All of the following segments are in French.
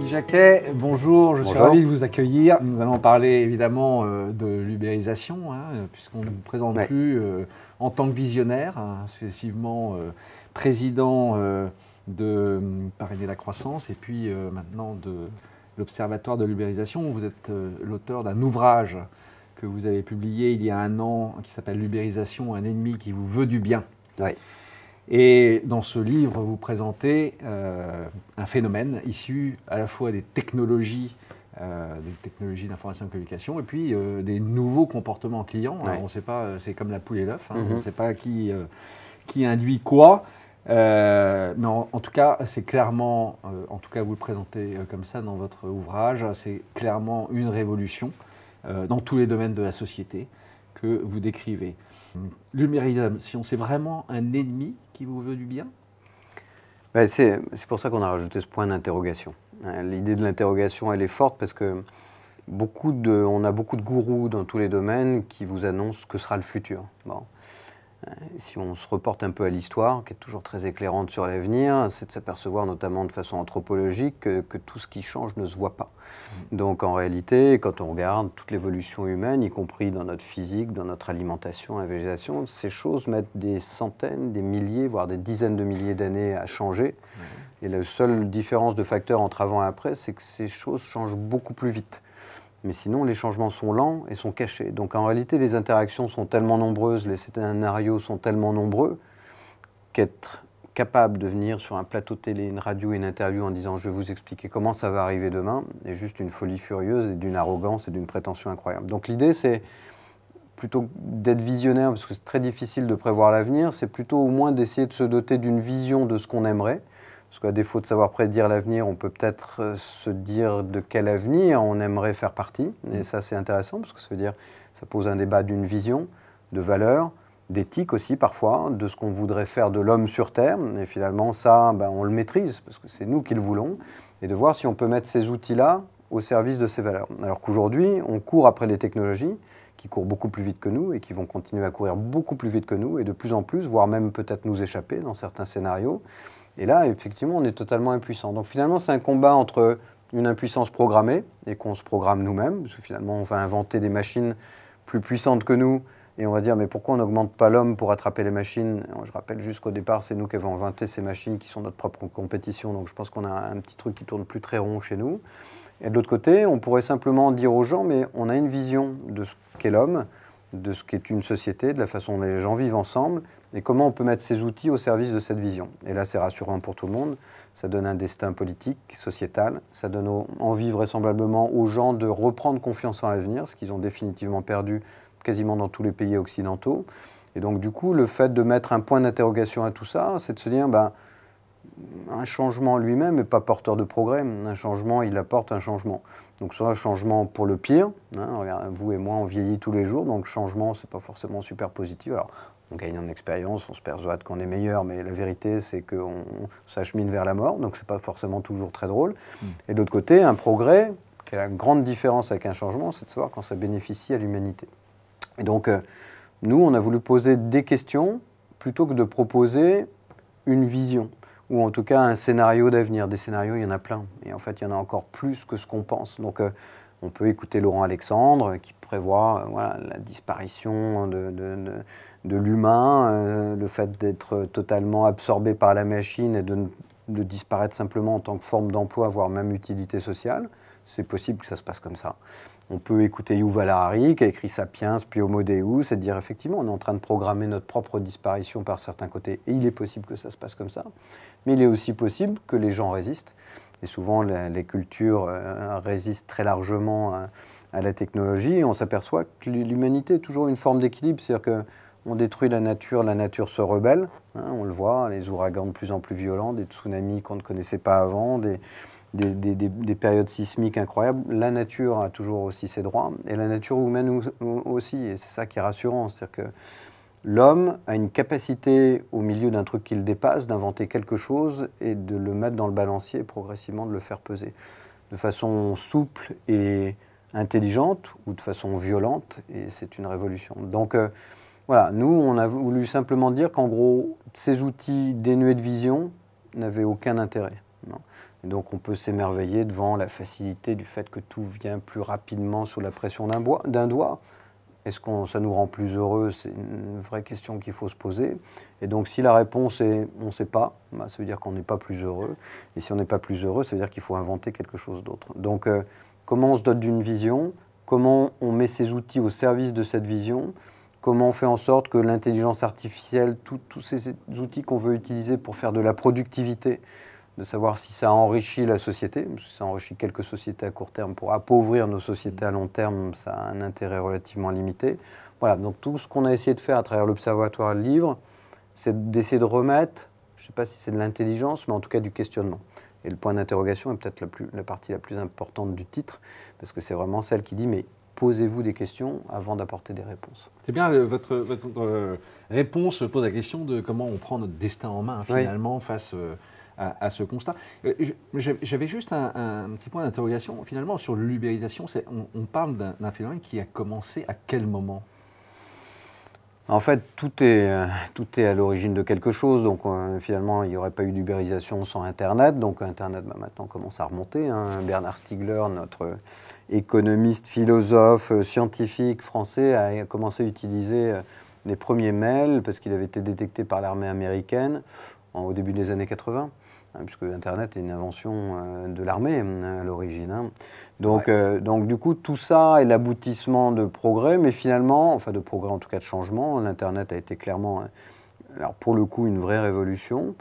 Guy Jacquet, bonjour, je suis Bonjour. ravi de vous accueillir. Nous allons parler évidemment de l'ubérisation, puisqu'on ne vous présente plus en tant que visionnaire, successivement président de Paris et la Croissance, et puis maintenant de l'Observatoire de l'ubérisation. Vous êtes l'auteur d'un ouvrage que vous avez publié il y a un an, qui s'appelle L'ubérisation, un ennemi qui vous veut du bien. Oui. Et dans ce livre, vous présentez un phénomène issu à la fois des technologies d'information et de communication, et puis des nouveaux comportements clients. Ouais. On ne sait pas, c'est comme la poule et l'œuf, on ne sait pas qui induit quoi. Mais en tout cas, c'est clairement, en tout cas vous le présentez comme ça dans votre ouvrage, c'est clairement une révolution dans tous les domaines de la société que vous décrivez. L'ubérisation, c'est vraiment un ennemi qui vous veut du bien? Ben, c'est pour ça qu'on a rajouté ce point d'interrogation. L'idée de l'interrogation, elle est forte parce que on a beaucoup de gourous dans tous les domaines qui vous annoncent ce que sera le futur. Bon. Si on se reporte un peu à l'histoire, qui est toujours très éclairante sur l'avenir, c'est de s'apercevoir notamment de façon anthropologique que tout ce qui change ne se voit pas. Donc en réalité, quand on regarde toute l'évolution humaine, y compris dans notre physique, dans notre alimentation, la végétation, ces choses mettent des centaines, des milliers, voire des dizaines de milliers d'années à changer. Et la seule différence de facteur entre avant et après, c'est que ces choses changent beaucoup plus vite. Mais sinon, les changements sont lents et sont cachés. Donc en réalité, les interactions sont tellement nombreuses, les scénarios sont tellement nombreux qu'être capable de venir sur un plateau de télé, une radio, une interview en disant « je vais vous expliquer comment ça va arriver demain » est juste une folie furieuse et d'une arrogance et d'une prétention incroyable. Donc l'idée, c'est plutôt d'être visionnaire, parce que c'est très difficile de prévoir l'avenir, c'est plutôt au moins d'essayer de se doter d'une vision de ce qu'on aimerait. Parce qu'à défaut de savoir prédire l'avenir, on peut peut-être se dire de quel avenir on aimerait faire partie. Et ça, c'est intéressant, parce que ça veut dire ça pose un débat d'une vision, de valeurs, d'éthique aussi parfois, de ce qu'on voudrait faire de l'homme sur Terre. Et finalement, ça, on le maîtrise, parce que c'est nous qui le voulons. Et de voir si on peut mettre ces outils-là au service de ces valeurs. Alors qu'aujourd'hui, on court après les technologies, qui courent beaucoup plus vite que nous et qui vont continuer à courir beaucoup plus vite que nous, et de plus en plus, voire même peut-être nous échapper dans certains scénarios. Et là, effectivement, on est totalement impuissant. Donc finalement, c'est un combat entre une impuissance programmée, et qu'on se programme nous-mêmes, parce que finalement, on va inventer des machines plus puissantes que nous, et on va dire, mais pourquoi on n'augmente pas l'homme pour attraper les machines? Je rappelle juste qu'au départ, c'est nous qui avons inventé ces machines qui sont notre propre compétition, donc je pense qu'on a un petit truc qui tourne plus très rond chez nous. Et de l'autre côté, on pourrait simplement dire aux gens, mais on a une vision de ce qu'est l'homme, de ce qu'est une société, de la façon dont les gens vivent ensemble, et comment on peut mettre ces outils au service de cette vision. Et là, c'est rassurant pour tout le monde. Ça donne un destin politique, sociétal. Ça donne envie vraisemblablement aux gens de reprendre confiance en l'avenir, ce qu'ils ont définitivement perdu quasiment dans tous les pays occidentaux. Et donc, du coup, le fait de mettre un point d'interrogation à tout ça, c'est de se dire, un changement lui-même n'est pas porteur de progrès. Un changement, il apporte un changement. Donc, soit un changement pour le pire. Regarde, vous et moi, on vieillit tous les jours, donc changement, c'est pas forcément super positif. Alors, on gagne en expérience, on se persuade qu'on est meilleur, mais la vérité, c'est qu'on s'achemine vers la mort, donc c'est pas forcément toujours très drôle. Et de l'autre côté, un progrès, qui est la grande différence avec un changement, c'est de savoir quand ça bénéficie à l'humanité. Et donc, nous, on a voulu poser des questions plutôt que de proposer une vision, ou en tout cas un scénario d'avenir. Des scénarios, il y en a plein, et en fait, il y en a encore plus que ce qu'on pense. Donc, on peut écouter Laurent Alexandre, qui prévoit la disparition de l'humain, le fait d'être totalement absorbé par la machine et de disparaître simplement en tant que forme d'emploi, voire même utilité sociale. C'est possible que ça se passe comme ça. On peut écouter Yuval Harari, qui a écrit Sapiens, puis Homo Deus, et dire effectivement, on est en train de programmer notre propre disparition par certains côtés, et il est possible que ça se passe comme ça. Mais il est aussi possible que les gens résistent. Et souvent, les cultures résistent très largement à la technologie, et on s'aperçoit que l'humanité est toujours une forme d'équilibre, c'est-à-dire qu'on détruit la nature se rebelle, on le voit, les ouragans de plus en plus violents, des tsunamis qu'on ne connaissait pas avant, des périodes sismiques incroyables. La nature a toujours aussi ses droits, et la nature humaine aussi, et c'est ça qui est rassurant, c'est-à-dire que l'homme a une capacité, au milieu d'un truc qui le dépasse, d'inventer quelque chose et de le mettre dans le balancier et progressivement de le faire peser. De façon souple et intelligente ou de façon violente, et c'est une révolution. Donc voilà, nous, on a voulu simplement dire qu'en gros, ces outils dénués de vision n'avaient aucun intérêt. Non. Et donc on peut s'émerveiller devant la facilité du fait que tout vient plus rapidement sous la pression d'un doigt. Est-ce que ça nous rend plus heureux? C'est une vraie question qu'il faut se poser. Et donc si la réponse est on ne sait pas, bah, ça veut dire qu'on n'est pas plus heureux. Et si on n'est pas plus heureux, ça veut dire qu'il faut inventer quelque chose d'autre. Donc comment on se dote d'une vision? Comment on met ces outils au service de cette vision? Comment on fait en sorte que l'intelligence artificielle, tous ces outils qu'on veut utiliser pour faire de la productivité, de savoir si ça enrichit la société, si ça enrichit quelques sociétés à court terme pour appauvrir nos sociétés à long terme, ça a un intérêt relativement limité. Voilà, donc tout ce qu'on a essayé de faire à travers l'Observatoire Livre, c'est d'essayer de remettre, je ne sais pas si c'est de l'intelligence, mais en tout cas du questionnement. Et le point d'interrogation est peut-être la partie la plus importante du titre, parce que c'est vraiment celle qui dit, mais posez-vous des questions avant d'apporter des réponses. C'est bien, votre réponse pose la question de comment on prend notre destin en main, finalement, face à ce constat. J'avais juste un petit point d'interrogation. Finalement, sur l'ubérisation, on parle d'un phénomène qui a commencé à quel moment? En fait, tout est à l'origine de quelque chose. Donc, finalement, il n'y aurait pas eu d'ubérisation sans Internet. Donc, Internet, maintenant, commence à remonter. Bernard Stiegler, notre économiste, philosophe, scientifique français, a commencé à utiliser les premiers mails parce qu'il avait été détecté par l'armée américaine au début des années 80. Puisque Internet est une invention de l'armée à l'origine. Donc, du coup, tout ça est l'aboutissement de progrès, mais finalement, enfin de progrès en tout cas de changement. L'Internet a été clairement, alors pour le coup, une vraie révolution.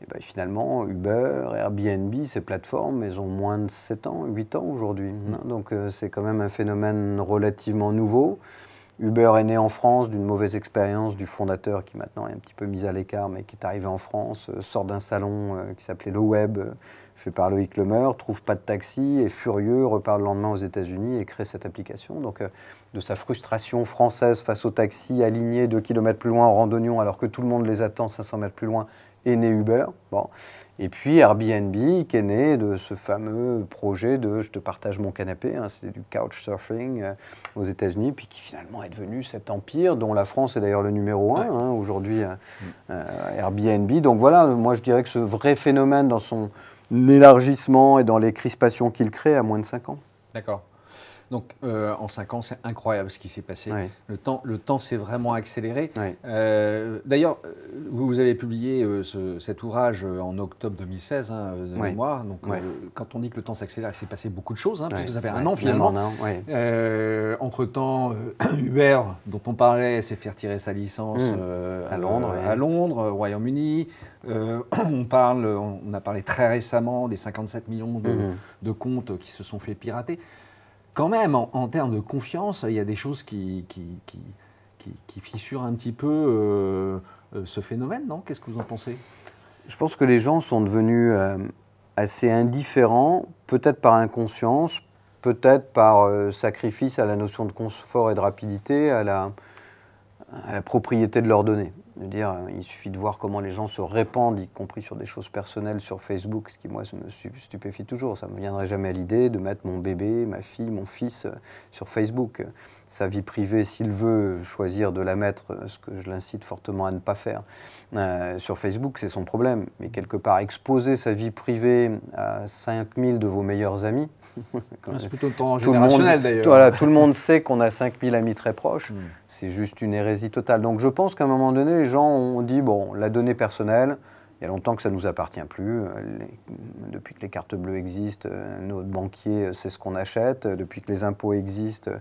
Et bien, finalement, Uber, Airbnb, ces plateformes, elles ont moins de 7 ans, 8 ans aujourd'hui. Donc c'est quand même un phénomène relativement nouveau. Uber est né en France d'une mauvaise expérience du fondateur qui maintenant est un petit peu mis à l'écart, mais qui est arrivé en France, sort d'un salon qui s'appelait Le Web, fait par Loïc Lemeur, trouve pas de taxi, est furieux, repart le lendemain aux États-Unis et crée cette application. Donc de sa frustration française face au taxi aligné 2 km plus loin en randonnion alors que tout le monde les attend 500 mètres plus loin, est né Uber. Bon. Et puis Airbnb qui est né de ce fameux projet de je te partage mon canapé, c'est du couchsurfing aux États-Unis, puis qui finalement est devenu cet empire dont la France est d'ailleurs le numéro 1 aujourd'hui, Airbnb. Donc voilà, moi je dirais que ce vrai phénomène dans son élargissement et dans les crispations qu'il crée a moins de 5 ans. D'accord. Donc en 5 ans, c'est incroyable ce qui s'est passé. Oui. Le temps s'est vraiment accéléré. Oui. D'ailleurs, vous avez publié cet ouvrage en octobre 2016, de mémoire. Donc quand on dit que le temps s'accélère, il s'est passé beaucoup de choses, puisque ça fait un an finalement. Entre-temps, Uber, dont on parlait, s'est fait retirer sa licence à Londres, au Royaume-Uni. On a parlé très récemment des 57 millions de comptes qui se sont fait pirater. Quand même, en termes de confiance, il y a des choses qui fissurent un petit peu ce phénomène, non? Qu'est-ce que vous en pensez? Je pense que les gens sont devenus assez indifférents, peut-être par inconscience, peut-être par sacrifice à la notion de confort et de rapidité, à la propriété de leurs données. De dire, il suffit de voir comment les gens se répandent, y compris sur des choses personnelles sur Facebook, ce qui, moi, me stupéfie toujours. Ça ne me viendrait jamais à l'idée de mettre mon bébé, ma fille, mon fils sur Facebook. Sa vie privée, s'il veut choisir de la mettre, ce que je l'incite fortement à ne pas faire, sur Facebook, c'est son problème. Mais quelque part, exposer sa vie privée à 5000 de vos meilleurs amis... c'est plutôt le temps générationnel d'ailleurs. Voilà, tout le monde sait qu'on a 5000 amis très proches. C'est juste une hérésie totale. Donc je pense qu'à un moment donné, les gens ont dit, bon, la donnée personnelle, il y a longtemps que ça ne nous appartient plus. Depuis que les cartes bleues existent, notre banquier sait ce qu'on achète. Depuis que les impôts existent,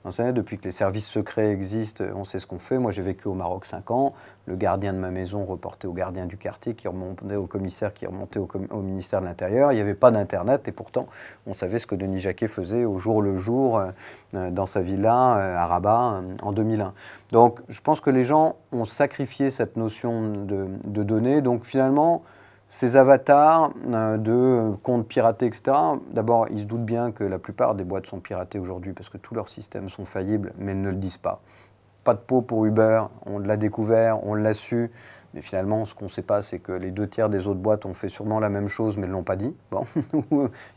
depuis que les services secrets existent, on sait ce qu'on fait. Moi, j'ai vécu au Maroc 5 ans. Le gardien de ma maison reportait au gardien du quartier, qui remontait au commissaire, qui remontait au ministère de l'Intérieur. Il n'y avait pas d'Internet et pourtant, on savait ce que Denis Jacquet faisait au jour le jour dans sa villa à Rabat en 2001. Donc, je pense que les gens ont sacrifié cette notion de données. Donc, finalement, ces avatars de comptes piratés, etc., d'abord, ils se doutent bien que la plupart des boîtes sont piratées aujourd'hui parce que tous leurs systèmes sont faillibles, mais elles ne le disent pas. Pas de peau pour Uber, on l'a découvert, on l'a su, mais finalement, ce qu'on ne sait pas, c'est que les 2/3 des autres boîtes ont fait sûrement la même chose, mais ne l'ont pas dit. Bon.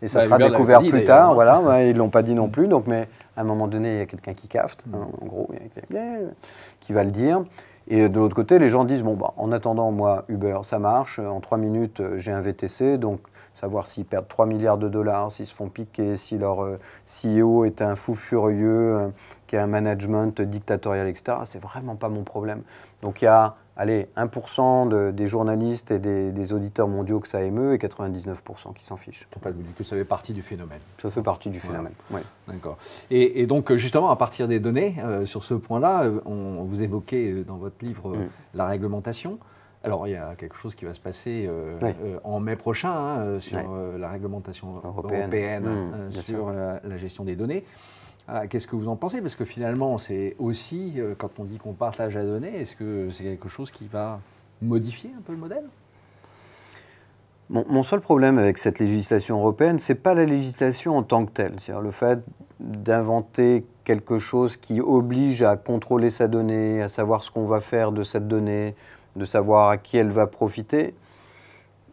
Et ça sera découvert plus tard, voilà, ils ne l'ont pas dit non plus, donc, mais à un moment donné, il y a quelqu'un qui cafte, en gros, il y a quelqu'un qui va le dire. Et de l'autre côté, les gens disent, bon, en attendant, moi, Uber, ça marche, en 3 minutes, j'ai un VTC, donc savoir s'ils perdent 3 milliards de dollars, s'ils se font piquer, si leur CEO est un fou furieux, qui a un management dictatorial, etc. C'est vraiment pas mon problème. Donc il y a, allez, 1% des journalistes et des auditeurs mondiaux que ça émeut et 99% qui s'en fichent. On peut pas dire que ça fait partie du phénomène. Ça fait partie du phénomène, oui. D'accord. Et donc, justement, à partir des données, sur ce point-là, vous évoquez dans votre livre la réglementation. Alors, il y a quelque chose qui va se passer en mai prochain sur la réglementation européenne sur la gestion des données. Qu'est-ce que vous en pensez? Parce que finalement, c'est aussi, quand on dit qu'on partage la donnée, est-ce que c'est quelque chose qui va modifier un peu le modèle? Mon seul problème avec cette législation européenne, ce n'est pas la législation en tant que telle. C'est-à-dire le fait d'inventer quelque chose qui oblige à contrôler sa donnée, à savoir ce qu'on va faire de cette donnée, de savoir à qui elle va profiter.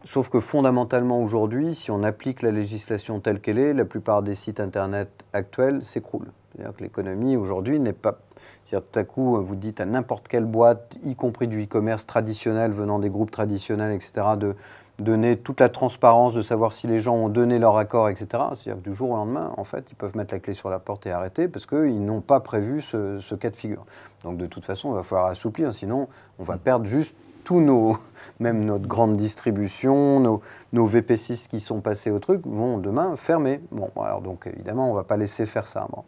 Sauf que fondamentalement aujourd'hui, si on applique la législation telle qu'elle est, la plupart des sites internet actuels s'écroulent. C'est-à-dire que l'économie aujourd'hui n'est pas... C'est-à-dire tout à coup, vous dites à n'importe quelle boîte, y compris du e-commerce traditionnel, venant des groupes traditionnels, etc., de donner toute la transparence, de savoir si les gens ont donné leur accord, etc. C'est-à-dire que du jour au lendemain, en fait, ils peuvent mettre la clé sur la porte et arrêter parce qu'ils n'ont pas prévu ce cas de figure. Donc de toute façon, il va falloir assouplir, sinon on va perdre juste tous même notre grande distribution, nos VP6 qui sont passés au truc, vont demain fermer. Bon, alors donc évidemment, on ne va pas laisser faire ça. Bon.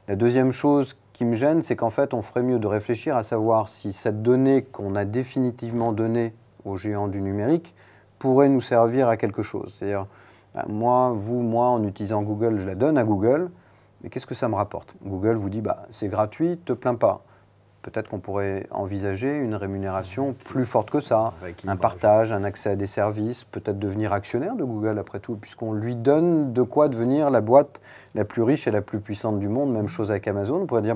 La deuxième chose qui me gêne, c'est qu'en fait, on ferait mieux de réfléchir à savoir si cette donnée qu'on a définitivement donnée aux géants du numérique pourrait nous servir à quelque chose. C'est-à-dire, moi, en utilisant Google, je la donne à Google, mais qu'est-ce que ça me rapporte? Google vous dit, c'est gratuit, te plains pas. Peut-être qu'on pourrait envisager une rémunération plus forte que ça, un partage, un accès à des services, peut-être devenir actionnaire de Google après tout, puisqu'on lui donne de quoi devenir la boîte la plus riche et la plus puissante du monde. Même chose avec Amazon, on pourrait dire,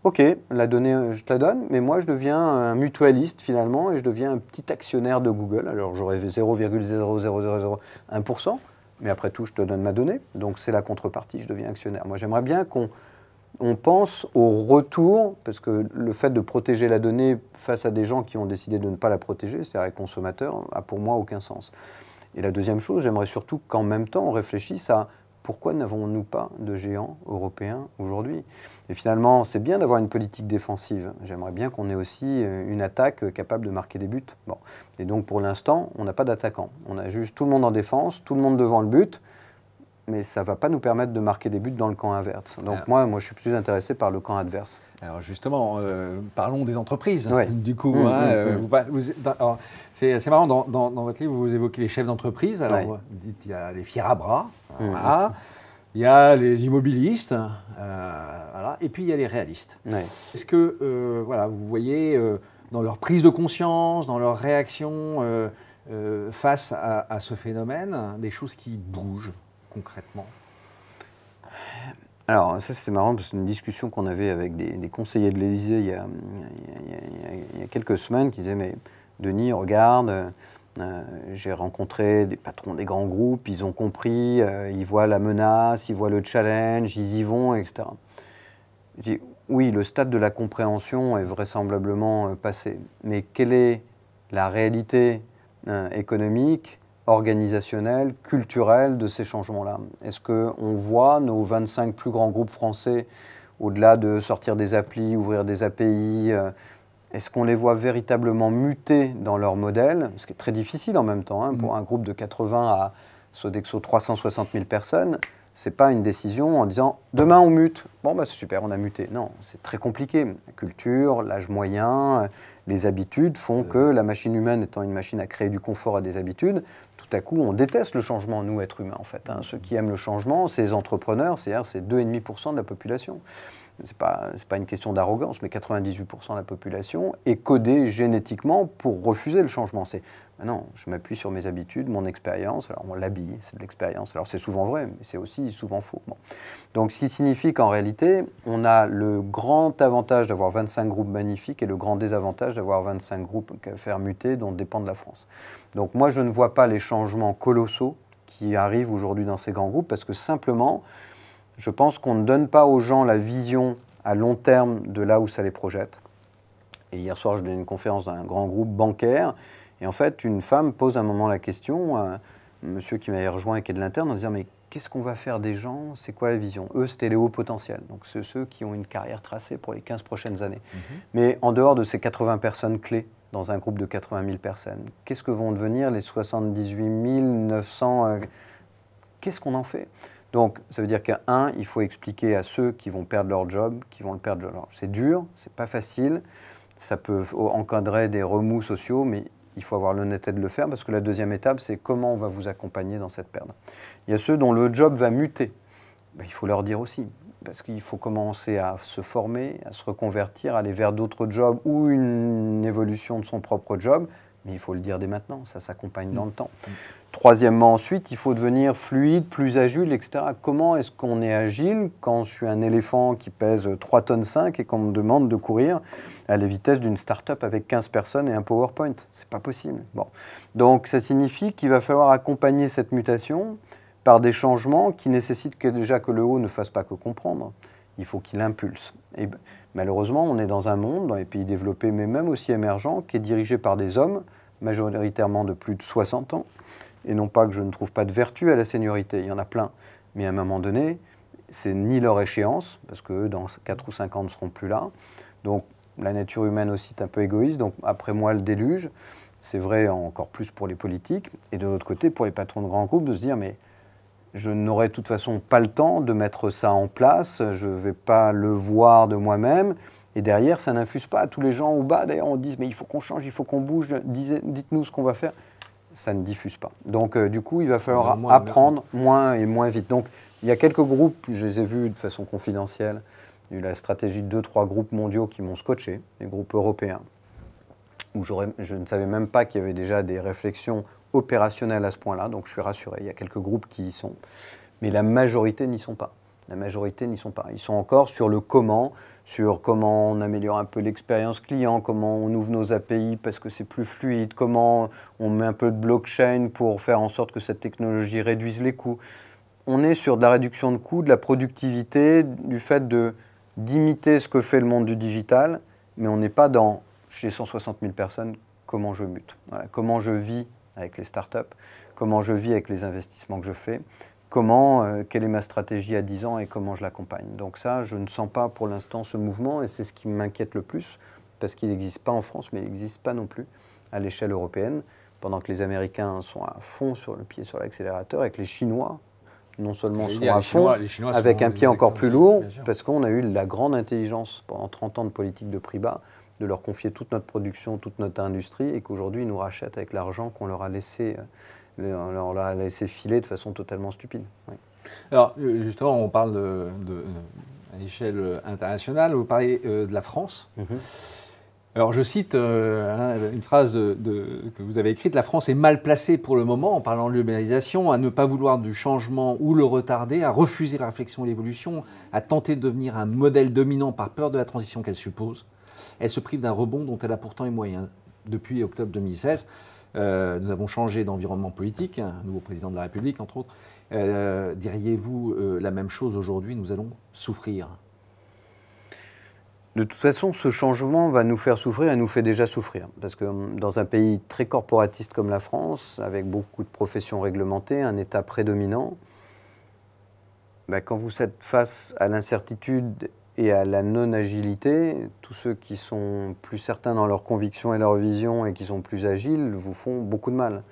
ok, la donnée, je te la donne, mais moi je deviens un mutualiste finalement et je deviens un petit actionnaire de Google. Alors j'aurais 0,00001%, mais après tout, je te donne ma donnée, donc c'est la contrepartie, je deviens actionnaire. Moi j'aimerais bien qu'on pense au retour, parce que le fait de protéger la donnée face à des gens qui ont décidé de ne pas la protéger, c'est-à-dire les consommateurs, a pour moi aucun sens. Et la deuxième chose, j'aimerais surtout qu'en même temps, on réfléchisse à pourquoi n'avons-nous pas de géants européens aujourd'hui? Et finalement, c'est bien d'avoir une politique défensive. J'aimerais bien qu'on ait aussi une attaque capable de marquer des buts. Bon. Et donc pour l'instant, on n'a pas d'attaquant. On a juste tout le monde en défense, tout le monde devant le but, mais ça ne va pas nous permettre de marquer des buts dans le camp inverse. Donc moi, je suis plus intéressé par le camp adverse. Alors justement, parlons des entreprises. Ouais. Du coup, c'est marrant, dans votre livre, vous évoquez les chefs d'entreprise. Alors, vous dites qu'il y a les fiers à bras, voilà. Il y a les immobilistes, voilà. Et puis il y a les réalistes. Ouais. Est-ce que vous voyez dans leur prise de conscience, dans leur réaction face à ce phénomène, des choses qui bougent concrètement? Alors ça c'est marrant parce que c'est une discussion qu'on avait avec des conseillers de l'Élysée il y a quelques semaines qui disaient mais Denis regarde, j'ai rencontré des patrons des grands groupes, ils ont compris, ils voient la menace, ils voient le challenge, ils y vont, etc. Je dis oui, le stade de la compréhension est vraisemblablement passé, mais quelle est la réalité économique, organisationnelle, culturelle de ces changements-là? Est-ce qu'on voit nos 25 plus grands groupes français, au-delà de sortir des applis, ouvrir des API, est-ce qu'on les voit véritablement muter dans leur modèle? Ce qui est très difficile en même temps, pour un groupe de 80 à Sodexo 360 000 personnes, ce n'est pas une décision en disant « demain on mute ». Bon, c'est super, on a muté. Non, c'est très compliqué. La culture, l'âge moyen, les habitudes font que la machine humaine étant une machine à créer du confort et des habitudes, tout à coup, on déteste le changement, nous, êtres humains, en fait. Ceux qui aiment le changement, c'est les entrepreneurs, c'est-à-dire c'est 2,5% de la population. Ce n'est pas une question d'arrogance, mais 98% de la population est codée génétiquement pour refuser le changement. C'est non, je m'appuie sur mes habitudes, mon expérience, alors on l'habille, c'est de l'expérience. Alors c'est souvent vrai, mais c'est aussi souvent faux. Bon. Donc ce qui signifie qu'en réalité, on a le grand avantage d'avoir 25 groupes magnifiques et le grand désavantage d'avoir 25 groupes à faire muter dont dépend de la France. Donc moi, je ne vois pas les changements colossaux qui arrivent aujourd'hui dans ces grands groupes parce que simplement, je pense qu'on ne donne pas aux gens la vision à long terme de là où ça les projette. Et hier soir, je donnais une conférence dans un grand groupe bancaire. Et en fait, une femme pose à un moment la question, monsieur qui m'avait rejoint et qui est de l'interne en disant mais qu'est-ce qu'on va faire des gens? C'est quoi la vision? Eux, c'était les hauts potentiels. Donc, c'est ceux qui ont une carrière tracée pour les 15 prochaines années. Mais en dehors de ces 80 personnes clés, dans un groupe de 80 000 personnes, qu'est-ce que vont devenir les 78 900 qu'est-ce qu'on en fait? Donc, ça veut dire qu'un, il faut expliquer à ceux qui vont perdre leur job, qui vont le perdre. C'est dur, c'est pas facile, ça peut encadrer des remous sociaux, mais il faut avoir l'honnêteté de le faire parce que la deuxième étape, c'est comment on va vous accompagner dans cette perte. Il y a ceux dont le job va muter. Ben, il faut leur dire aussi, parce qu'il faut commencer à se former, à se reconvertir, aller vers d'autres jobs ou une évolution de son propre job. Mais il faut le dire dès maintenant, ça s'accompagne dans le temps. Troisièmement, ensuite, il faut devenir fluide, plus agile, etc. Comment est-ce qu'on est agile quand je suis un éléphant qui pèse 3,5 tonnes et qu'on me demande de courir à la vitesse d'une start-up avec 15 personnes et un PowerPoint? C'est pas possible. Bon. Donc, ça signifie qu'il va falloir accompagner cette mutation par des changements qui nécessitent que déjà que le haut ne fasse pas que comprendre. Il faut qu'il impulse. Et malheureusement, on est dans un monde, dans les pays développés, mais même aussi émergents, qui est dirigé par des hommes, majoritairement de plus de 60 ans. Et non pas que je ne trouve pas de vertu à la seniorité, il y en a plein. Mais à un moment donné, c'est ni leur échéance, parce qu'eux, dans 4 ou 5 ans, ne seront plus là. Donc la nature humaine aussi est un peu égoïste. Donc après moi, le déluge, c'est vrai encore plus pour les politiques. Et de l'autre côté, pour les patrons de grands groupes, de se dire, mais je n'aurai de toute façon pas le temps de mettre ça en place, je ne vais pas le voir de moi-même. Et derrière, ça n'infuse pas. Tous les gens au bas, d'ailleurs, on dit, mais il faut qu'on change, il faut qu'on bouge, dites-nous ce qu'on va faire. Ça ne diffuse pas. Donc, du coup, il va falloir apprendre moins et moins vite. Donc, il y a quelques groupes, je les ai vus de façon confidentielle. Il y a eu la stratégie de 2-3 groupes mondiaux qui m'ont scotché, les groupes européens, où je ne savais même pas qu'il y avait déjà des réflexions opérationnelles à ce point-là. Donc, je suis rassuré. Il y a quelques groupes qui y sont. Mais la majorité n'y sont pas. La majorité n'y sont pas. Ils sont encore sur le comment, sur comment on améliore un peu l'expérience client, comment on ouvre nos API parce que c'est plus fluide, comment on met un peu de blockchain pour faire en sorte que cette technologie réduise les coûts. On est sur de la réduction de coûts, de la productivité, du fait d'imiter ce que fait le monde du digital, mais on n'est pas dans, chez 160 000 personnes, comment je mute. Voilà, comment je vis avec les startups, comment je vis avec les investissements que je fais, quelle est ma stratégie à 10 ans et comment je l'accompagne. Donc ça, je ne sens pas pour l'instant ce mouvement et c'est ce qui m'inquiète le plus parce qu'il n'existe pas en France, mais il n'existe pas non plus à l'échelle européenne, pendant que les Américains sont à fond sur le pied sur l'accélérateur et que les Chinois, non seulement sont à fond, les Chinois avec un pied encore plus lourd, parce qu'on a eu la grande intelligence pendant 30 ans de politique de prix bas, de leur confier toute notre production, toute notre industrie et qu'aujourd'hui ils nous rachètent avec l'argent qu'on leur a laissé on l'a laissé filer de façon totalement stupide. Oui. Alors, justement, on parle à l'échelle internationale, vous parlez de la France. Alors, je cite une phrase que vous avez écrite, « La France est mal placée pour le moment, en parlant de l'ubérisation, à ne pas vouloir du changement ou le retarder, à refuser la réflexion et l'évolution, à tenter de devenir un modèle dominant par peur de la transition qu'elle suppose. Elle se prive d'un rebond dont elle a pourtant les moyens. » Depuis octobre 2016, nous avons changé d'environnement politique, un nouveau président de la République, entre autres. Diriez-vous la même chose aujourd'hui? Nous allons souffrir. De toute façon, ce changement va nous faire souffrir et nous fait déjà souffrir. Parce que dans un pays très corporatiste comme la France, avec beaucoup de professions réglementées, un État prédominant, quand vous êtes face à l'incertitude et à la non-agilité, tous ceux qui sont plus certains dans leurs convictions et leur vision et qui sont plus agiles vous font beaucoup de mal.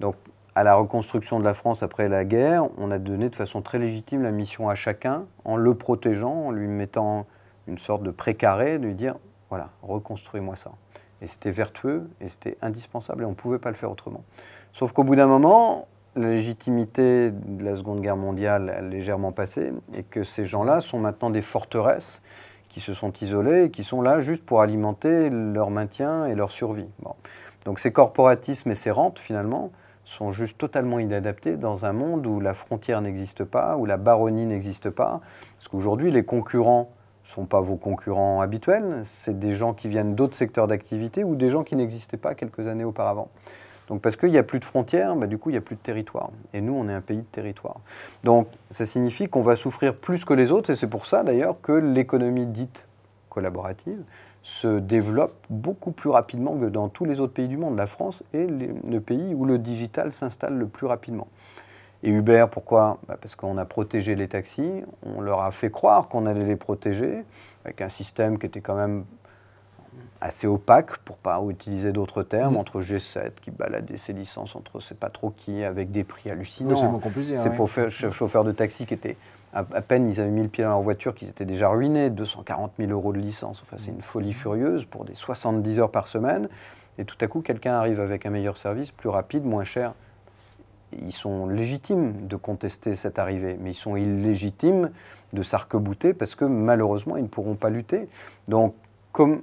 Donc, à la reconstruction de la France après la guerre, on a donné de façon très légitime la mission à chacun, en le protégeant, en lui mettant une sorte de précaré, de lui dire, voilà, reconstruis-moi ça. Et c'était vertueux et c'était indispensable et on ne pouvait pas le faire autrement. Sauf qu'au bout d'un moment, la légitimité de la Seconde Guerre mondiale a légèrement passé et que ces gens-là sont maintenant des forteresses qui se sont isolées et qui sont là juste pour alimenter leur maintien et leur survie. Bon. Donc ces corporatismes et ces rentes, finalement, sont juste totalement inadaptés dans un monde où la frontière n'existe pas, où la baronnie n'existe pas. Parce qu'aujourd'hui, les concurrents ne sont pas vos concurrents habituels, c'est des gens qui viennent d'autres secteurs d'activité ou des gens qui n'existaient pas quelques années auparavant. Donc parce qu'il n'y a plus de frontières, du coup il n'y a plus de territoire. Et nous, on est un pays de territoire. Donc ça signifie qu'on va souffrir plus que les autres, et c'est pour ça d'ailleurs que l'économie dite collaborative se développe beaucoup plus rapidement que dans tous les autres pays du monde. La France est le pays où le digital s'installe le plus rapidement. Et Uber, pourquoi? Parce qu'on a protégé les taxis, on leur a fait croire qu'on allait les protéger, avec un système qui était quand même assez opaque, pour ne pas utiliser d'autres termes, entre G7 qui baladait ses licences entre c'est pas trop qui, avec des prix hallucinants. Oui, c'est moins compliqué. C'est pour chauffeurs de taxi qui étaient, à peine ils avaient mis le pied dans leur voiture, qu'ils étaient déjà ruinés, 240 000 € de licence. Enfin, c'est une folie furieuse pour des 70 heures par semaine. Et tout à coup, quelqu'un arrive avec un meilleur service, plus rapide, moins cher. Ils sont légitimes de contester cette arrivée, mais ils sont illégitimes de s'arc-bouter parce que malheureusement, ils ne pourront pas lutter. Donc,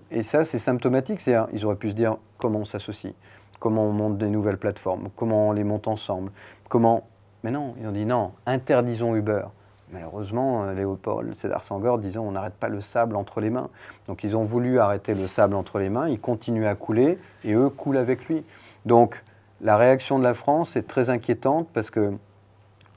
et ça, c'est symptomatique, c'est-à-dire ils auraient pu se dire comment on s'associe, comment on monte des nouvelles plateformes, comment on les monte ensemble, comment... Mais non, ils ont dit non, interdisons Uber. Malheureusement, Léopold Sédar Senghor disait on n'arrête pas le sable entre les mains. Donc ils ont voulu arrêter le sable entre les mains, il continue à couler et eux coulent avec lui. Donc la réaction de la France est très inquiétante parce que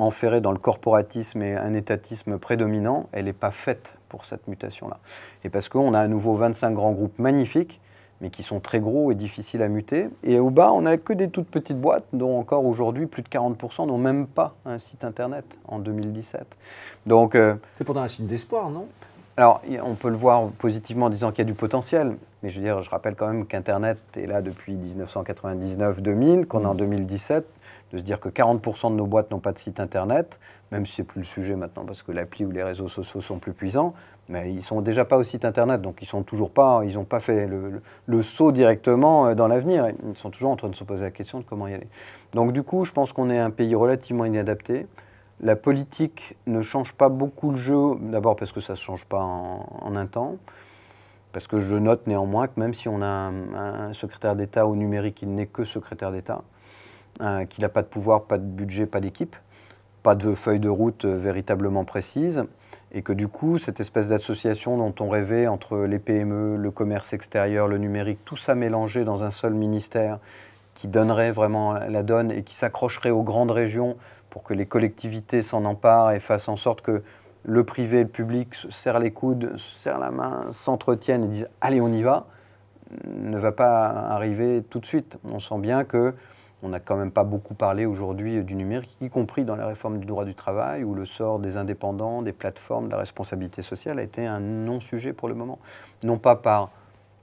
enferrée dans le corporatisme et un étatisme prédominant, elle n'est pas faite pour cette mutation-là. Et parce qu'on a à nouveau 25 grands groupes magnifiques, mais qui sont très gros et difficiles à muter. Et au bas, on n'a que des toutes petites boîtes, dont encore aujourd'hui, plus de 40% n'ont même pas un site Internet en 2017. Donc, c'est pourtant un signe d'espoir, non? Alors, on peut le voir positivement en disant qu'il y a du potentiel, mais je veux dire, je rappelle quand même qu'Internet est là depuis 1999-2000, qu'on est en 2017, de se dire que 40% de nos boîtes n'ont pas de site Internet, même si ce n'est plus le sujet maintenant parce que l'appli ou les réseaux sociaux sont plus puissants, mais ils ne sont déjà pas au site Internet, donc ils n'ont pas fait le saut directement dans l'avenir. Ils sont toujours en train de se poser la question de comment y aller. Donc du coup, je pense qu'on est un pays relativement inadapté. La politique ne change pas beaucoup le jeu, d'abord parce que ça ne se change pas en un temps, parce que je note néanmoins que même si on a un secrétaire d'État au numérique, il n'est que secrétaire d'État, qu'il n'a pas de pouvoir, pas de budget, pas d'équipe, pas de feuille de route véritablement précise, et que du coup, cette espèce d'association dont on rêvait entre les PME, le commerce extérieur, le numérique, tout ça mélangé dans un seul ministère qui donnerait vraiment la donne et qui s'accrocherait aux grandes régions pour que les collectivités s'en emparent et fassent en sorte que le privé et le public se serrent les coudes, se serrent la main, s'entretiennent et disent « allez, on y va », ne va pas arriver tout de suite. On sent bien que on n'a quand même pas beaucoup parlé aujourd'hui du numérique, y compris dans la réforme du droit du travail, où le sort des indépendants, des plateformes, de la responsabilité sociale a été un non-sujet pour le moment. Non pas par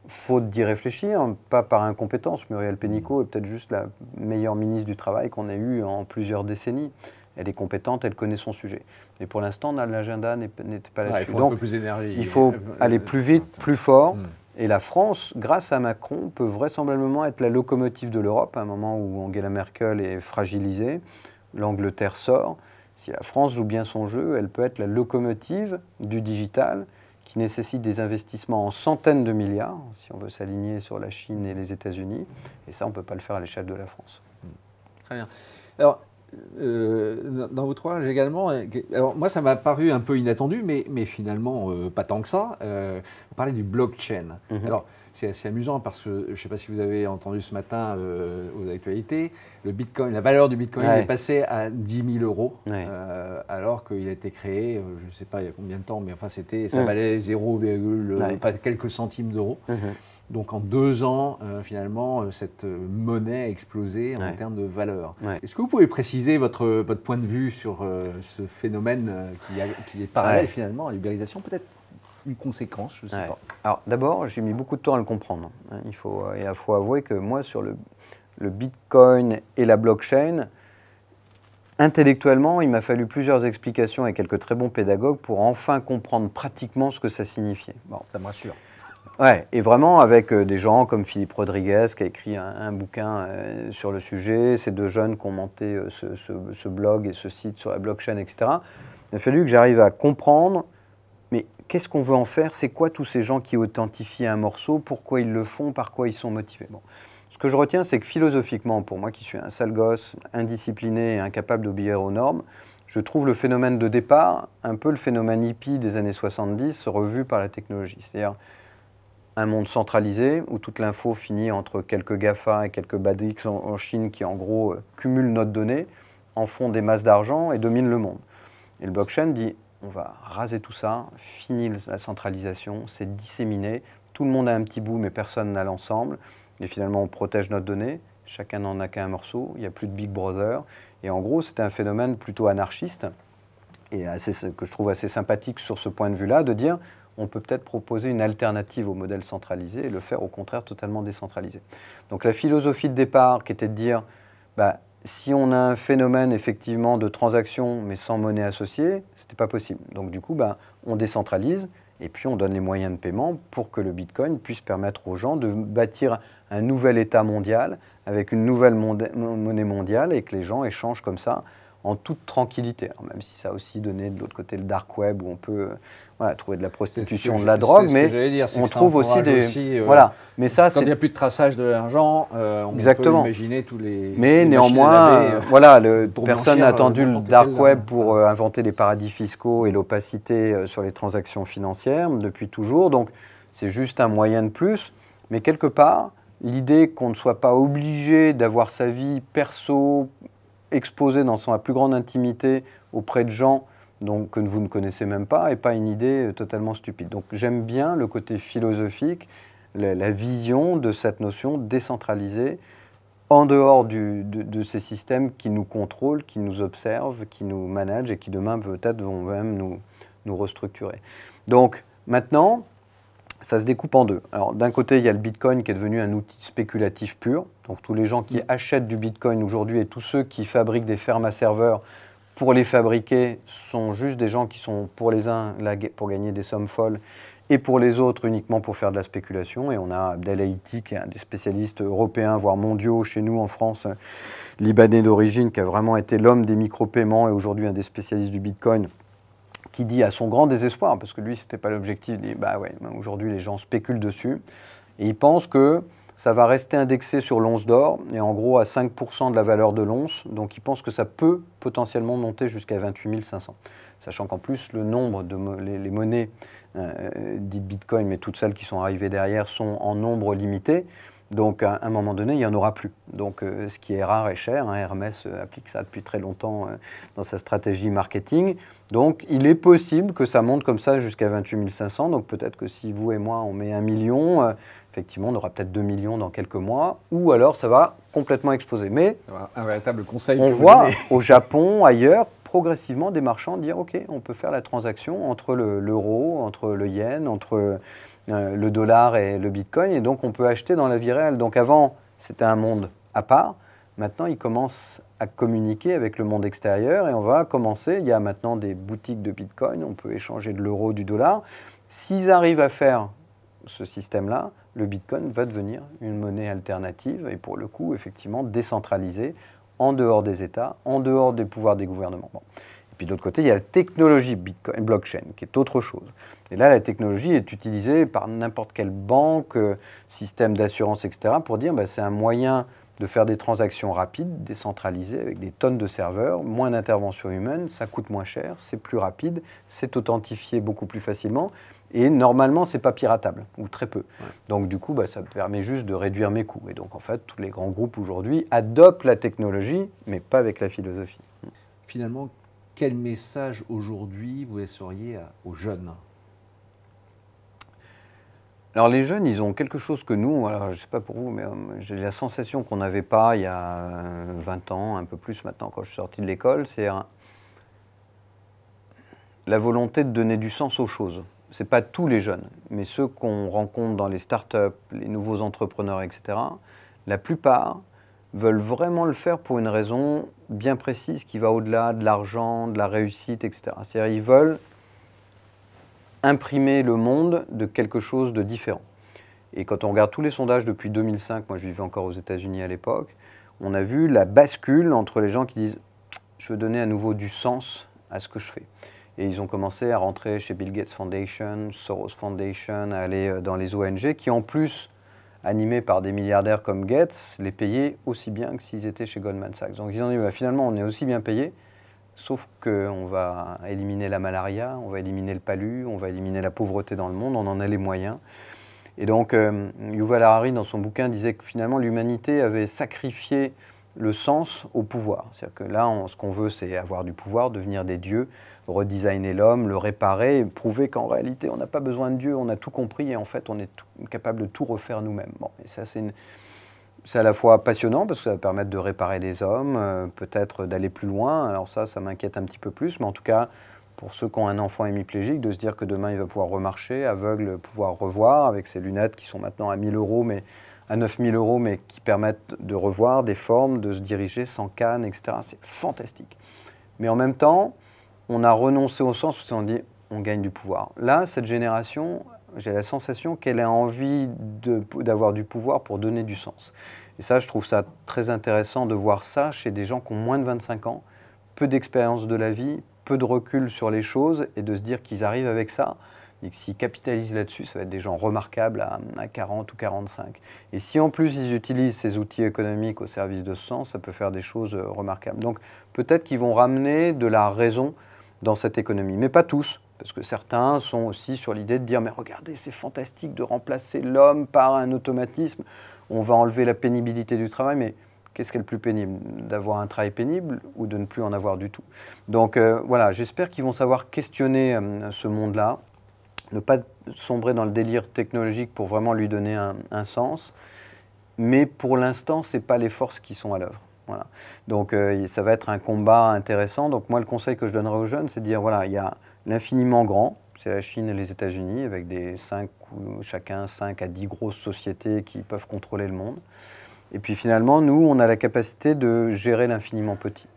faute d'y réfléchir, pas par incompétence. Muriel Pénicaud est peut-être juste la meilleure ministre du Travail qu'on ait eue en plusieurs décennies. Elle est compétente, elle connaît son sujet. Mais pour l'instant, l'agenda n'était pas là-dessus. Il faut un peu plus d'énergie. Il faut aller plus vite, plus fort. Et la France, grâce à Macron, peut vraisemblablement être la locomotive de l'Europe, à un moment où Angela Merkel est fragilisée, l'Angleterre sort. Si la France joue bien son jeu, elle peut être la locomotive du digital, qui nécessite des investissements en centaines de milliards, si on veut s'aligner sur la Chine et les États-Unis. Et ça, on ne peut pas le faire à l'échelle de la France. Très bien. Alors, dans votre ouvrage également, alors moi ça m'a paru un peu inattendu, mais finalement pas tant que ça. Vous parlez du blockchain. Alors c'est assez amusant parce que je ne sais pas si vous avez entendu ce matin aux actualités, le Bitcoin, la valeur du Bitcoin est passée à 10 000 €, alors qu'il a été créé, je ne sais pas il y a combien de temps, mais enfin ça valait 0, enfin, quelques centimes d'euros. Donc en 2 ans, finalement, cette monnaie a explosé en termes de valeur. Est-ce que vous pouvez préciser votre point de vue sur ce phénomène qui est parallèle finalement à l'ubérisation, peut-être une conséquence, je ne sais pas. Alors d'abord, j'ai mis beaucoup de temps à le comprendre. Il faut avouer que moi, sur le Bitcoin et la blockchain, intellectuellement, il m'a fallu plusieurs explications et quelques très bons pédagogues pour enfin comprendre pratiquement ce que ça signifiait. Bon, ça me rassure. Ouais, et vraiment avec des gens comme Philippe Rodriguez qui a écrit un bouquin sur le sujet, ces 2 jeunes qui ont monté ce blog et ce site sur la blockchain, etc. Il a fallu que j'arrive à comprendre, mais qu'est-ce qu'on veut en faire? C'est quoi tous ces gens qui authentifient un morceau? Pourquoi ils le font? Par quoi ils sont motivés? Bon. Ce que je retiens, c'est que philosophiquement, pour moi qui suis un sale gosse, indiscipliné et incapable d'obéir aux normes, je trouve le phénomène de départ un peu le phénomène hippie des années 70 revu par la technologie. C'est-à-dire un monde centralisé où toute l'info finit entre quelques GAFA et quelques Badix en Chine qui en gros cumulent notre donnée, en font des masses d'argent et dominent le monde. Et le blockchain dit on va raser tout ça, fini la centralisation, c'est disséminé, tout le monde a un petit bout, mais personne n'a l'ensemble. Et finalement, on protège notre donnée. Chacun n'en a qu'un morceau. Il n'y a plus de Big Brother. Et en gros, c'était un phénomène plutôt anarchiste et que je trouve assez sympathique sur ce point de vue-là, de dire on peut peut-être proposer une alternative au modèle centralisé et le faire au contraire totalement décentralisé. Donc la philosophie de départ qui était de dire si on a un phénomène effectivement de transaction mais sans monnaie associée, ce n'était pas possible. Donc du coup, on décentralise et puis on donne les moyens de paiement pour que le Bitcoin puisse permettre aux gens de bâtir un nouvel État mondial avec une nouvelle monnaie mondiale et que les gens échangent comme ça en toute tranquillité. Alors, même si ça a aussi donné de l'autre côté le dark web où on peut trouver de la prostitution, de la drogue, mais on trouve aussi des... mais ça, quand il n'y a plus de traçage de l'argent, on peut imaginer tous les... Mais néanmoins, personne n'a attendu le dark web pour inventer les paradis fiscaux et l'opacité sur les transactions financières depuis toujours. Donc c'est juste un moyen de plus. Mais quelque part, l'idée qu'on ne soit pas obligé d'avoir sa vie perso exposée dans sa plus grande intimité auprès de gens que vous ne connaissez même pas n'est pas une idée totalement stupide. Donc j'aime bien le côté philosophique, la vision de cette notion décentralisée en dehors de ces systèmes qui nous contrôlent, qui nous observent, qui nous managent et qui demain peut-être vont même nous restructurer. Donc maintenant, ça se découpe en deux. Alors d'un côté, il y a le Bitcoin qui est devenu un outil spéculatif pur. Donc tous les gens qui achètent du Bitcoin aujourd'hui et tous ceux qui fabriquent des fermes à serveurs pour les fabriquer sont juste des gens qui sont pour les uns là pour gagner des sommes folles et pour les autres uniquement pour faire de la spéculation. Et on a Abdel Haïti qui est un des spécialistes européens, voire mondiaux chez nous en France, libanais d'origine, qui a vraiment été l'homme des micro-paiements et aujourd'hui un des spécialistes du Bitcoin, qui dit à son grand désespoir, parce que lui, ce n'était pas l'objectif, il dit aujourd'hui les gens spéculent dessus, et il pense que ça va rester indexé sur l'once d'or, et en gros à 5% de la valeur de l'once, donc il pense que ça peut potentiellement monter jusqu'à 28 500. Sachant qu'en plus, le nombre de les monnaies dites Bitcoin, mais toutes celles qui sont arrivées derrière, sont en nombre limité. Donc à un moment donné, il n'y en aura plus. Donc ce qui est rare est cher. Hermès applique ça depuis très longtemps dans sa stratégie marketing. Donc il est possible que ça monte comme ça jusqu'à 28 500. Donc peut-être que si vous et moi on met 1 million, effectivement on aura peut-être 2 millions dans quelques mois. Ou alors ça va complètement exploser. Mais un véritable conseil on voit au Japon, ailleurs, progressivement des marchands dire ok, on peut faire la transaction entre l'euro, entre le yen, entre le dollar et le bitcoin, et donc on peut acheter dans la vie réelle. Donc avant, c'était un monde à part. Maintenant, ils commencent à communiquer avec le monde extérieur et on va commencer. Il y a maintenant des boutiques de bitcoin, on peut échanger de l'euro, du dollar. S'ils arrivent à faire ce système-là, le bitcoin va devenir une monnaie alternative et pour le coup, effectivement, décentralisée, en dehors des États, en dehors des pouvoirs des gouvernements. Bon. Et puis de l'autre côté, il y a la technologie Bitcoin, blockchain, qui est autre chose. Et là, la technologie est utilisée par n'importe quelle banque, système d'assurance, etc., pour dire c'est un moyen de faire des transactions rapides, décentralisées, avec des tonnes de serveurs, moins d'intervention humaine, ça coûte moins cher, c'est plus rapide, c'est authentifié beaucoup plus facilement, et normalement, ce n'est pas piratable, ou très peu. Ouais. Donc du coup, ça me permet juste de réduire mes coûts. Et donc en fait, tous les grands groupes aujourd'hui adoptent la technologie, mais pas avec la philosophie. Finalement, quel message aujourd'hui vous laisseriez aux jeunes? Alors les jeunes, ils ont quelque chose que nous, alors, je ne sais pas pour vous, mais j'ai la sensation qu'on n'avait pas il y a 20 ans, un peu plus maintenant quand je suis sorti de l'école, c'est la volonté de donner du sens aux choses. Ce n'est pas tous les jeunes, mais ceux qu'on rencontre dans les startups, les nouveaux entrepreneurs, etc., la plupart veulent vraiment le faire pour une raison bien précise qui va au-delà de l'argent, de la réussite, etc. C'est-à-dire ils veulent imprimer le monde de quelque chose de différent. Et quand on regarde tous les sondages depuis 2005, moi je vivais encore aux États-Unis à l'époque, on a vu la bascule entre les gens qui disent « je veux donner à nouveau du sens à ce que je fais ». Et ils ont commencé à rentrer chez Bill Gates Foundation, Soros Foundation, à aller dans les ONG qui en plus, animés par des milliardaires comme Gates, les payaient aussi bien que s'ils étaient chez Goldman Sachs. Donc ils ont dit finalement on est aussi bien payé, sauf qu'on va éliminer la malaria, on va éliminer le palu, on va éliminer la pauvreté dans le monde, on en a les moyens. Et donc Yuval Harari dans son bouquin disait que finalement l'humanité avait sacrifié le sens au pouvoir. C'est-à-dire que là, ce qu'on veut, c'est avoir du pouvoir, devenir des dieux, redesigner l'homme, le réparer, et prouver qu'en réalité, on n'a pas besoin de Dieu, on a tout compris et en fait, on est capable de tout refaire nous-mêmes. Bon, et ça, c'est à la fois passionnant parce que ça va permettre de réparer les hommes, peut-être d'aller plus loin. Alors ça m'inquiète un petit peu plus, mais en tout cas, pour ceux qui ont un enfant hémiplégique, de se dire que demain, il va pouvoir remarcher, aveugle, pouvoir revoir avec ses lunettes qui sont maintenant à 1 000 €, mais à 9 000 €, mais qui permettent de revoir des formes, de se diriger sans canne, etc. C'est fantastique. Mais en même temps, on a renoncé au sens parce qu'on dit on gagne du pouvoir. Là, cette génération, j'ai la sensation qu'elle a envie d'avoir du pouvoir pour donner du sens. Et ça, je trouve ça très intéressant de voir ça chez des gens qui ont moins de 25 ans, peu d'expérience de la vie, peu de recul sur les choses, et de se dire qu'ils arrivent avec ça, et que s'ils capitalisent là-dessus, ça va être des gens remarquables à 40 ou 45. Et si en plus ils utilisent ces outils économiques au service de ce sens, ça peut faire des choses remarquables. Donc peut-être qu'ils vont ramener de la raison dans cette économie, mais pas tous. Parce que certains sont aussi sur l'idée de dire « mais regardez, c'est fantastique de remplacer l'homme par un automatisme, on va enlever la pénibilité du travail, mais qu'est-ce qui est le plus pénible? D'avoir un travail pénible ou de ne plus en avoir du tout ?» Donc voilà, j'espère qu'ils vont savoir questionner ce monde-là, ne pas sombrer dans le délire technologique pour vraiment lui donner un sens, mais pour l'instant, ce n'est pas les forces qui sont à l'œuvre. Voilà. Donc ça va être un combat intéressant. Donc moi, le conseil que je donnerais aux jeunes, c'est de dire, voilà, il y a l'infiniment grand, c'est la Chine et les États-Unis, avec chacun 5 à 10 grosses sociétés qui peuvent contrôler le monde. Et puis finalement, nous, on a la capacité de gérer l'infiniment petit.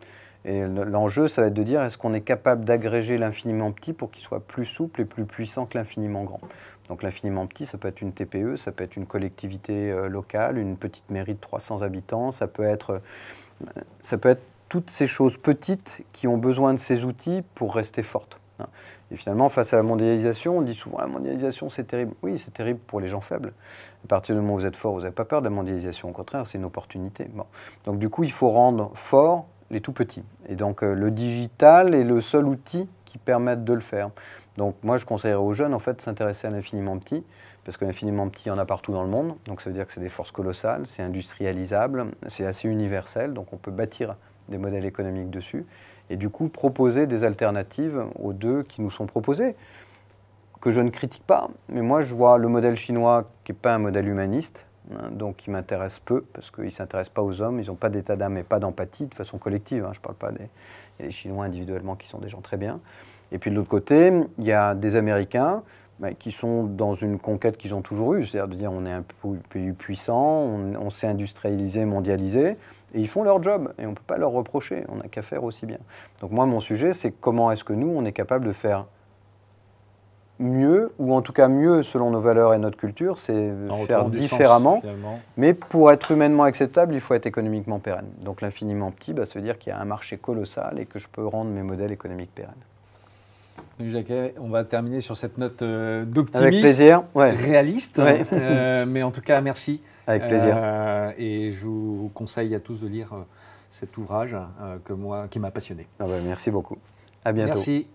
Et l'enjeu, ça va être de dire, est-ce qu'on est capable d'agréger l'infiniment petit pour qu'il soit plus souple et plus puissant que l'infiniment grand? Donc l'infiniment petit, ça peut être une TPE, ça peut être une collectivité locale, une petite mairie de 300 habitants, ça peut être toutes ces choses petites qui ont besoin de ces outils pour rester fortes. Et finalement, face à la mondialisation, on dit souvent la mondialisation c'est terrible. Oui, c'est terrible pour les gens faibles. À partir du moment où vous êtes fort, vous n'avez pas peur de la mondialisation. Au contraire, c'est une opportunité. Bon. Donc du coup, il faut rendre forts les tout petits. Et donc le digital est le seul outil qui permette de le faire. Donc moi, je conseillerais aux jeunes en fait, de s'intéresser à l'infiniment petit, parce que l'infiniment petit, il y en a partout dans le monde. Donc ça veut dire que c'est des forces colossales, c'est industrialisable, c'est assez universel, donc on peut bâtir des modèles économiques dessus. Et du coup, proposer des alternatives aux deux qui nous sont proposés, que je ne critique pas. Mais moi, je vois le modèle chinois qui n'est pas un modèle humaniste, donc qui m'intéresse peu, parce qu'ils ne s'intéressent pas aux hommes, ils n'ont pas d'état d'âme et pas d'empathie de façon collective. Je ne parle pas il y a des Chinois individuellement qui sont des gens très bien. Et puis de l'autre côté, il y a des Américains qui sont dans une conquête qu'ils ont toujours eue, c'est-à-dire de dire on est un pays puissant, on s'est industrialisé, mondialisé, et ils font leur job, et on ne peut pas leur reprocher, on n'a qu'à faire aussi bien. Donc moi, mon sujet, c'est comment est-ce que nous, on est capable de faire mieux, ou en tout cas mieux selon nos valeurs et notre culture, c'est faire différemment, mais pour être humainement acceptable, il faut être économiquement pérenne. Donc l'infiniment petit, ça veut dire qu'il y a un marché colossal et que je peux rendre mes modèles économiques pérennes. Jacquet, on va terminer sur cette note d'optimisme. Avec plaisir. Ouais. Réaliste. Ouais. Mais en tout cas, merci. Avec plaisir. Et je vous conseille à tous de lire cet ouvrage qui m'a passionné. Merci beaucoup. À bientôt. Merci.